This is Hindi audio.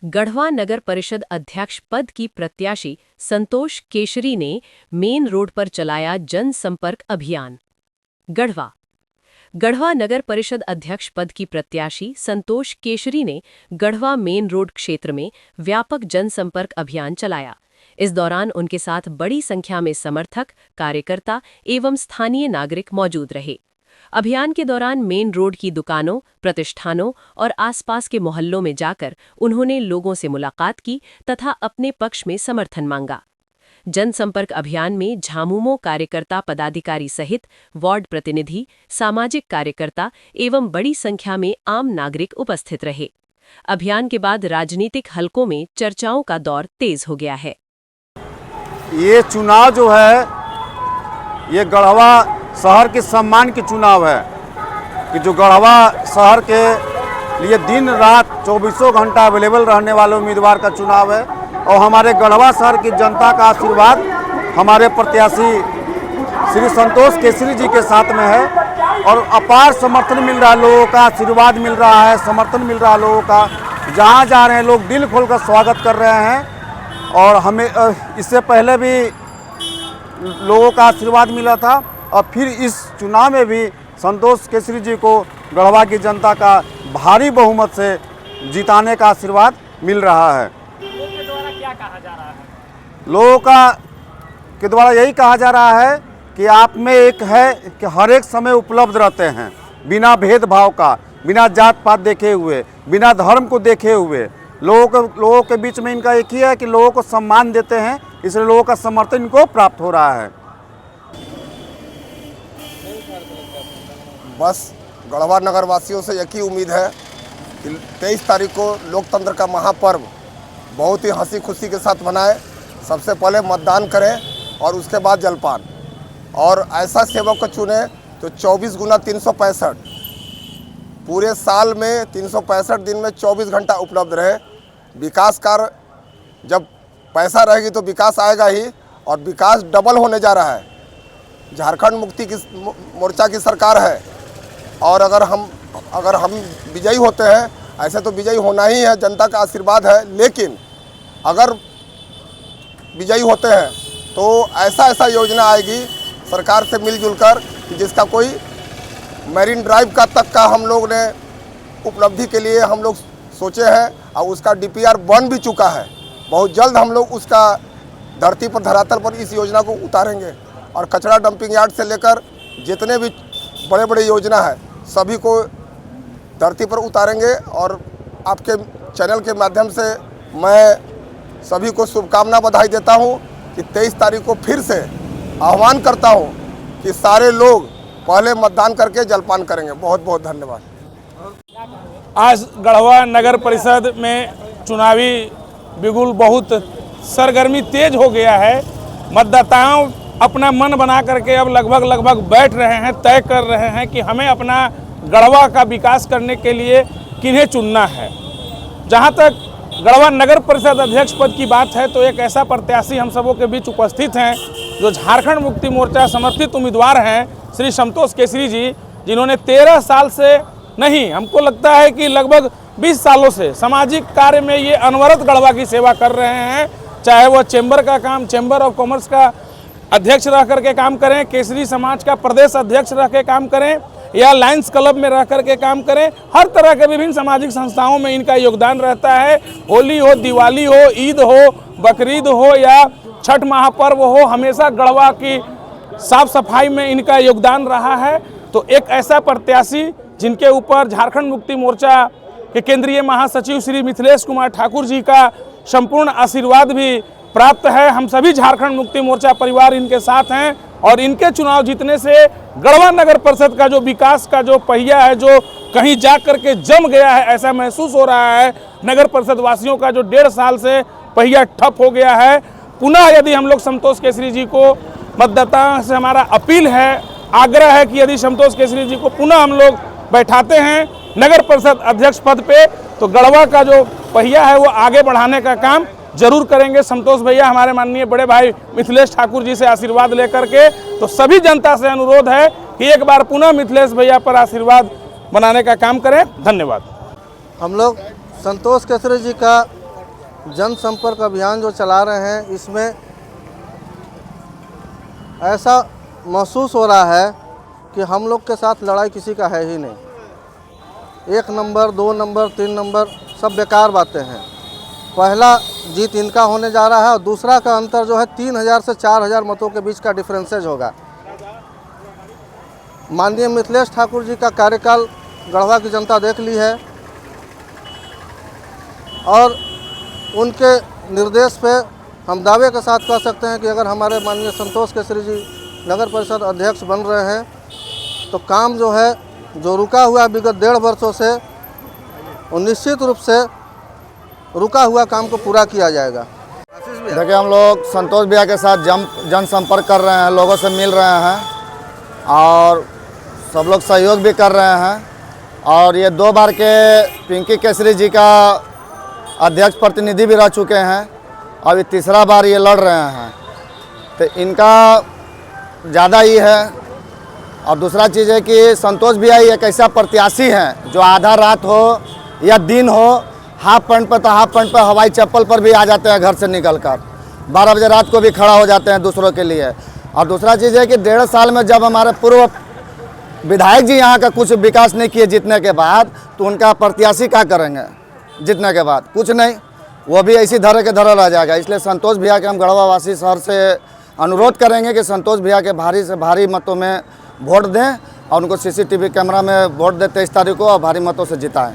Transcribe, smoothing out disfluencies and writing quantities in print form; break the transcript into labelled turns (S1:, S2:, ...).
S1: गढ़वा नगर परिषद अध्यक्ष पद की प्रत्याशी संतोष केशरी ने मेन रोड पर चलाया जनसंपर्क अभियान। गढ़वा नगर परिषद अध्यक्ष पद की प्रत्याशी संतोष केशरी ने गढ़वा मेन रोड क्षेत्र में व्यापक जनसंपर्क अभियान चलाया। इस दौरान उनके साथ बड़ी संख्या में समर्थक, कार्यकर्ता एवं स्थानीय नागरिक मौजूद रहे। अभियान के दौरान मेन रोड की दुकानों, प्रतिष्ठानों और आसपास के मोहल्लों में जाकर उन्होंने लोगों से मुलाकात की तथा अपने पक्ष में समर्थन मांगा। जनसंपर्क अभियान में झामुमो कार्यकर्ता पदाधिकारी सहित वार्ड प्रतिनिधि, सामाजिक कार्यकर्ता एवं बड़ी संख्या में आम नागरिक उपस्थित रहे। अभियान के बाद राजनीतिक हलकों में चर्चाओं का दौर तेज हो गया है।
S2: ये चुनाव जो है ये गढ़वा शहर के सम्मान के चुनाव है कि जो गढ़वा शहर के लिए दिन रात 24 घंटा अवेलेबल रहने वाले उम्मीदवार का चुनाव है और हमारे गढ़वा शहर की जनता का आशीर्वाद हमारे प्रत्याशी श्री संतोष केसरी जी के साथ में है और अपार समर्थन मिल रहा है, लोगों का आशीर्वाद मिल रहा है, समर्थन मिल रहा है लोगों का। जहाँ जा रहे हैं लोग दिल खोलकर स्वागत कर रहे हैं और हमें इससे पहले भी लोगों का आशीर्वाद मिला था और फिर इस चुनाव में भी संतोष केसरी जी को गढ़वा की जनता का भारी बहुमत से जिताने का आशीर्वाद मिल रहा है।
S3: लोगों के द्वारा क्या कहा जा रहा है?
S2: लोगों के द्वारा यही कहा जा रहा है कि आप में एक है कि हर एक समय उपलब्ध रहते हैं, बिना भेदभाव का, बिना जात पात देखे हुए, बिना धर्म को देखे हुए। लोगों के बीच में इनका एक ही है कि लोगों को सम्मान देते हैं, इसलिए लोगों का समर्थन इनको प्राप्त हो रहा है।
S4: बस गढ़वा नगर वासियों से एक ही उम्मीद है कि 23 तारीख को लोकतंत्र का महापर्व बहुत ही हंसी खुशी के साथ मनाएं। सबसे पहले मतदान करें और उसके बाद जलपान, और ऐसा सेवक को चुने तो 24 गुना 365 पूरे साल में 365 दिन में 24 घंटा उपलब्ध रहे। विकास कार्य, जब पैसा रहेगी तो विकास आएगा ही, और विकास डबल होने जा रहा है। झारखंड मुक्ति की मोर्चा की सरकार है और अगर हम विजयी होते हैं, ऐसे तो विजयी होना ही है, जनता का आशीर्वाद है, लेकिन अगर विजयी होते हैं तो ऐसा योजना आएगी सरकार से मिलजुल कर कि जिसका कोई मैरीन ड्राइव का तक का हम लोग ने उपलब्धि के लिए हम लोग सोचे हैं और उसका DPR बन भी चुका है। बहुत जल्द हम लोग उसका धरती पर, धरातल पर इस योजना को उतारेंगे और कचरा डंपिंग यार्ड से लेकर जितने भी बड़े बड़े योजना है सभी को धरती पर उतारेंगे। और आपके चैनल के माध्यम से मैं सभी को शुभकामना बधाई देता हूं कि 23 तारीख को फिर से आह्वान करता हूं कि सारे लोग पहले मतदान करके जलपान करेंगे। बहुत बहुत धन्यवाद।
S3: आज गढ़वा नगर परिषद में चुनावी बिगुल बहुत सरगर्मी तेज हो गया है। मतदाताओं अपना मन बना करके अब लगभग बैठ रहे हैं, तय कर रहे हैं कि हमें अपना गढ़वा का विकास करने के लिए किन्हें चुनना है। जहां तक गढ़वा नगर परिषद अध्यक्ष पद की बात है तो एक ऐसा प्रत्याशी हम सबों के बीच उपस्थित हैं जो झारखंड मुक्ति मोर्चा समर्थित उम्मीदवार हैं, श्री संतोष केसरी जी, जिन्होंने 13 साल से नहीं, हमको लगता है कि लगभग 20 सालों से सामाजिक कार्य में ये अनवरत गढ़वा की सेवा कर रहे हैं। चाहे वो चैम्बर का काम, चैम्बर ऑफ कॉमर्स का अध्यक्ष रह करके काम करें, केसरी समाज का प्रदेश अध्यक्ष रह के काम करें, या लायंस क्लब में रह करके काम करें, हर तरह के विभिन्न सामाजिक संस्थाओं में इनका योगदान रहता है। होली हो, दिवाली हो, ईद हो, बकरीद हो या छठ महापर्व हो, हमेशा गढ़वा की साफ सफाई में इनका योगदान रहा है। तो एक ऐसा प्रत्याशी जिनके ऊपर झारखंड मुक्ति मोर्चा के केंद्रीय महासचिव श्री मिथिलेश कुमार ठाकुर जी का संपूर्ण आशीर्वाद भी प्राप्त है। हम सभी झारखंड मुक्ति मोर्चा परिवार इनके साथ हैं और इनके चुनाव जीतने से गढ़वा नगर परिषद का जो विकास का जो पहिया है, जो कहीं जा करके जम गया है, ऐसा महसूस हो रहा है। नगर परिषद वासियों का जो 1.5 साल से पहिया ठप हो गया है, पुनः यदि हम लोग संतोष केसरी जी को, मतदाताओं से हमारा अपील है, आग्रह है कि यदि संतोष केसरी जी को पुनः हम लोग बैठाते हैं नगर परिषद अध्यक्ष पद पे, तो गढ़वा का जो पहिया है वो आगे बढ़ाने का काम जरूर करेंगे। संतोष भैया हमारे माननीय बड़े भाई मिथिलेश ठाकुर जी से आशीर्वाद लेकर के, तो सभी जनता से अनुरोध है कि एक बार पुनः मिथिलेश भैया पर आशीर्वाद बनाने का काम करें। धन्यवाद।
S5: हम लोग संतोष केसरी जी का जनसंपर्क अभियान जो चला रहे हैं, इसमें ऐसा महसूस हो रहा है कि हम लोग के साथ लड़ाई किसी का है ही नहीं। 1 नंबर, 2 नंबर, 3 नंबर सब बेकार बातें हैं। पहला जीत इनका होने जा रहा है और दूसरा का अंतर जो है 3000 से 4000 मतों के बीच का डिफरेंसेज होगा। माननीय मिथिलेश ठाकुर जी का कार्यकाल गढ़वा की जनता देख ली है और उनके निर्देश पे हम दावे के साथ कह सकते हैं कि अगर हमारे माननीय संतोष केसरी जी नगर परिषद अध्यक्ष बन रहे हैं तो काम जो है, जो रुका हुआ विगत 1.5 वर्षों से, वो निश्चित रूप से रुका हुआ काम को पूरा किया जाएगा।
S2: देखिए, हम लोग संतोष भैया के साथ जनसंपर्क कर रहे हैं, लोगों से मिल रहे हैं और सब लोग सहयोग भी कर रहे हैं। और ये 2 बार के पिंकी केसरी जी का अध्यक्ष प्रतिनिधि भी रह चुके हैं, अभी तीसरा बार ये लड़ रहे हैं, तो इनका ज़्यादा ही है। और दूसरा चीज़ है कि संतोष भैया एक ऐसा प्रत्याशी हैं जो आधा रात हो या दिन हो, हाफ पैंट पर तो हाफ पैंट पर, हवाई चप्पल पर भी आ जाते हैं घर से निकल कर, 12 बजे रात को भी खड़ा हो जाते हैं दूसरों के लिए। और दूसरा चीज़ है कि 1.5 साल में जब हमारे पूर्व विधायक जी यहाँ का कुछ विकास नहीं किए जीतने के बाद, तो उनका प्रत्याशी क्या करेंगे जीतने के बाद? कुछ नहीं, वो भी ऐसी धरे के धरे रह जाएगा। इसलिए संतोष भैया के हम गढ़वा वासी शहर से अनुरोध करेंगे कि संतोष भैया के भारी से भारी मतों में वोट दें और उनको CCTV कैमरा में वोट दें 23 तारीख को और भारी मतों से जिताएं।